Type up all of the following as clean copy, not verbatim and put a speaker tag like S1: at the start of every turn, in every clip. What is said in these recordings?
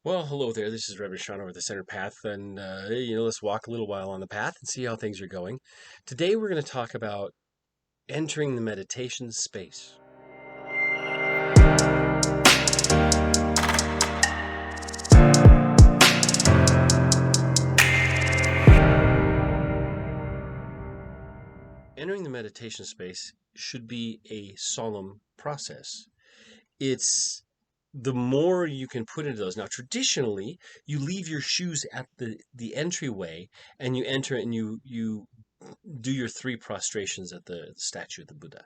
S1: Well, hello there. This is Reverend Sean over the Center Path, and let's walk a little while on the path and see how things are going. Today, we're going to talk about entering the meditation space. Entering the meditation space should be a solemn process. It's the more you can put into those. Now, traditionally, you leave your shoes at the entryway, and you enter and you do your three prostrations at the statue of the Buddha.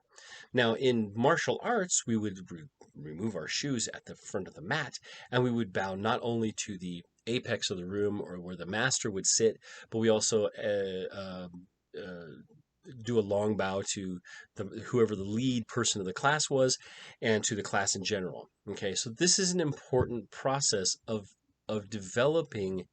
S1: Now, in martial arts, we would remove our shoes at the front of the mat, and we would bow not only to the apex of the room or where the master would sit, but we also do a long bow to whoever the lead person of the class was, and to the class in general. Okay, so this is an important process of developing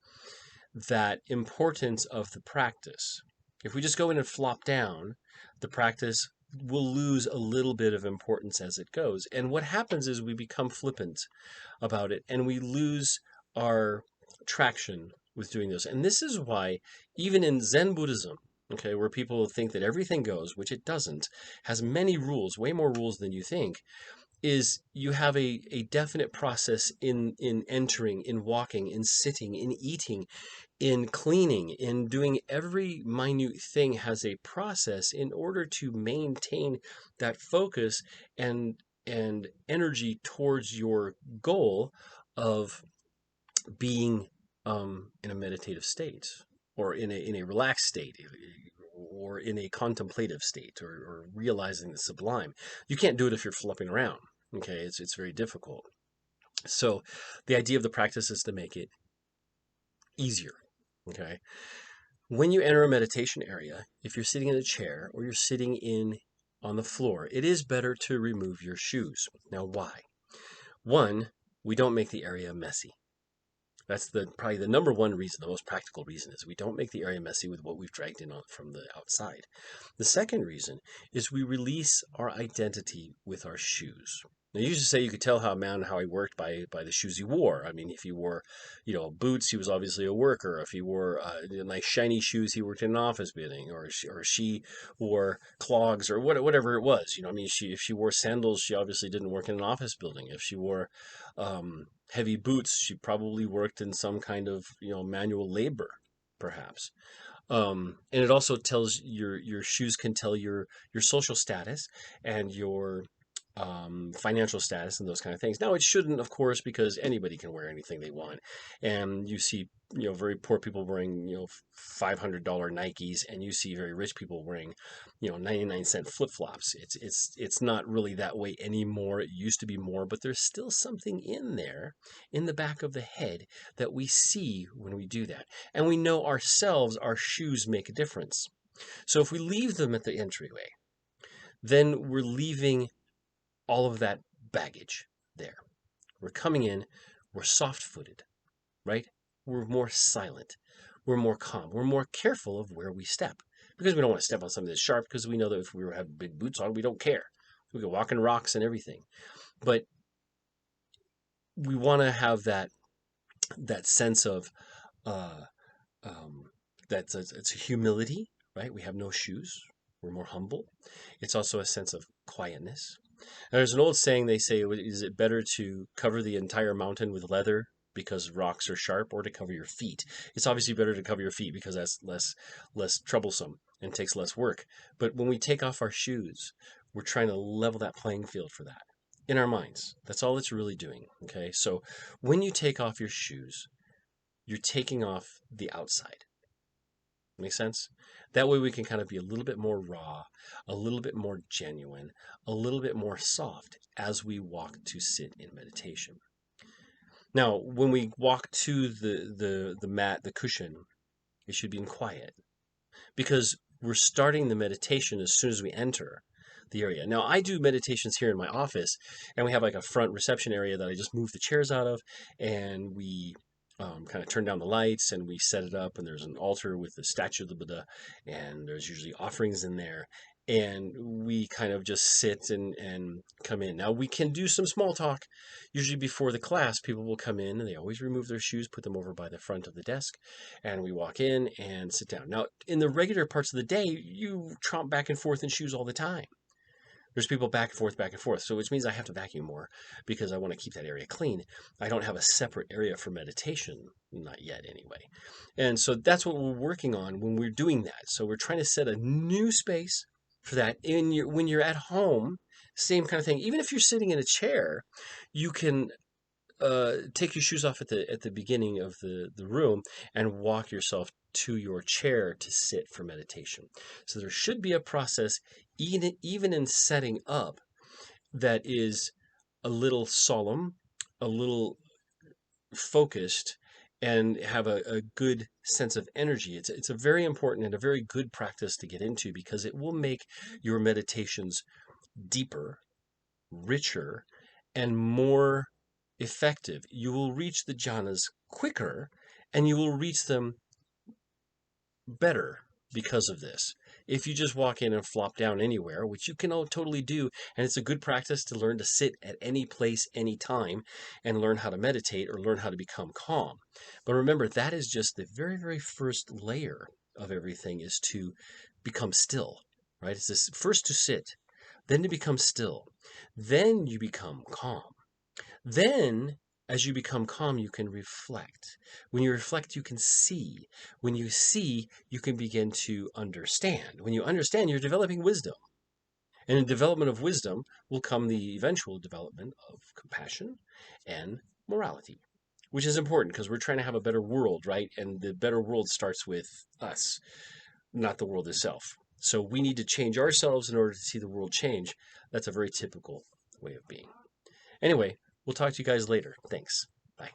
S1: that importance of the practice. If we just go in and flop down, the practice will lose a little bit of importance as it goes. And what happens is we become flippant about it and we lose our traction with doing this. And this is why, even in Zen Buddhism, okay, where people think that everything goes, which it doesn't, has many rules, way more rules than you think, is you have a definite process in entering, in walking, in sitting, in eating, in cleaning, in doing every minute thing has a process in order to maintain that focus and energy towards your goal of being in a meditative state or in a relaxed state or in a contemplative state or realizing the sublime. You can't do it if you're flopping around. Okay, it's very difficult. So the idea of the practice is to make it easier. Okay, when you enter a meditation area, if you're sitting in a chair or you're sitting in on the floor, it is better to remove your shoes. Now, why? One, we don't make the area messy. That's probably the number one reason, the most practical reason, is we don't make the area messy with what we've dragged in from the outside. The second reason is we release our identity with our shoes. Now, you used to say you could tell how he worked by the shoes he wore. I mean, if he wore, boots, he was obviously a worker. If he wore nice shiny shoes, he worked in an office building. Or she wore clogs or whatever it was. I mean, if she wore sandals, she obviously didn't work in an office building. If she wore heavy boots, she probably worked in some kind of manual labor, perhaps. And it also tells your shoes can tell your social status and your financial status and those kind of things. Now, it shouldn't, of course, because anybody can wear anything they want, and you see very poor people wearing $500 Nikes, and you see very rich people wearing 99-cent flip-flops. It's not really that way anymore. It used to be more, but there's still something in there in the back of the head that we see when we do that, and we know ourselves our shoes make a difference. So if we leave them at the entryway, then we're leaving all of that baggage there. We're coming in, we're soft footed, right? We're more silent, we're more calm, we're more careful of where we step because we don't want to step on something that's sharp because we know that if we have big boots on, we don't care. We can walk in rocks and everything. But we want to have that sense of uh, it's a humility, right? We have no shoes. We're more humble. It's also a sense of quietness. There's an old saying they say, is it better to cover the entire mountain with leather because rocks are sharp or to cover your feet? It's obviously better to cover your feet because that's less troublesome and takes less work. But when we take off our shoes, we're trying to level that playing field for that in our minds. That's all it's really doing. Okay. So when you take off your shoes, you're taking off the outside. Make sense? That way we can kind of be a little bit more raw, a little bit more genuine, a little bit more soft as we walk to sit in meditation. Now, when we walk to the mat, the cushion, it should be in quiet because we're starting the meditation as soon as we enter the area. Now, I do meditations here in my office, and we have like a front reception area that I just move the chairs out of, and we kind of turn down the lights and we set it up. And there's an altar with the statue of the Buddha, and there's usually offerings in there. and we kind of just sit and come in. Now we can do some small talk. Usually before the class, people will come in and they always remove their shoes, put them over by the front of the desk, and we walk in and sit down. Now, in the regular parts of the day, you tromp back and forth in shoes all the time. There's people back and forth, back and forth. So which means I have to vacuum more because I want to keep that area clean. I don't have a separate area for meditation, not yet anyway. And so that's what we're working on when we're doing that. So we're trying to set a new space for that. When you're at home, same kind of thing. Even if you're sitting in a chair, you can take your shoes off at the beginning of the room and walk yourself to your chair to sit for meditation. So there should be a process, even in setting up, that is a little solemn, a little focused, and have a good sense of energy. It's a very important and a very good practice to get into because it will make your meditations deeper, richer, and more effective. You will reach the jhanas quicker and you will reach them better because of this. If you just walk in and flop down anywhere, which you can all totally do, and it's a good practice to learn to sit at any place, any time, and learn how to meditate or learn how to become calm. But remember, that is just the very, very first layer of everything is to become still, right? It's this first to sit, then to become still, then you become calm. Then, as you become calm, you can reflect. When you reflect, you can see. When you see, you can begin to understand. When you understand, you're developing wisdom. And in development of wisdom will come the eventual development of compassion and morality, which is important because we're trying to have a better world, right? And the better world starts with us, not the world itself. So we need to change ourselves in order to see the world change. That's a very typical way of being. Anyway, we'll talk to you guys later. Thanks. Bye.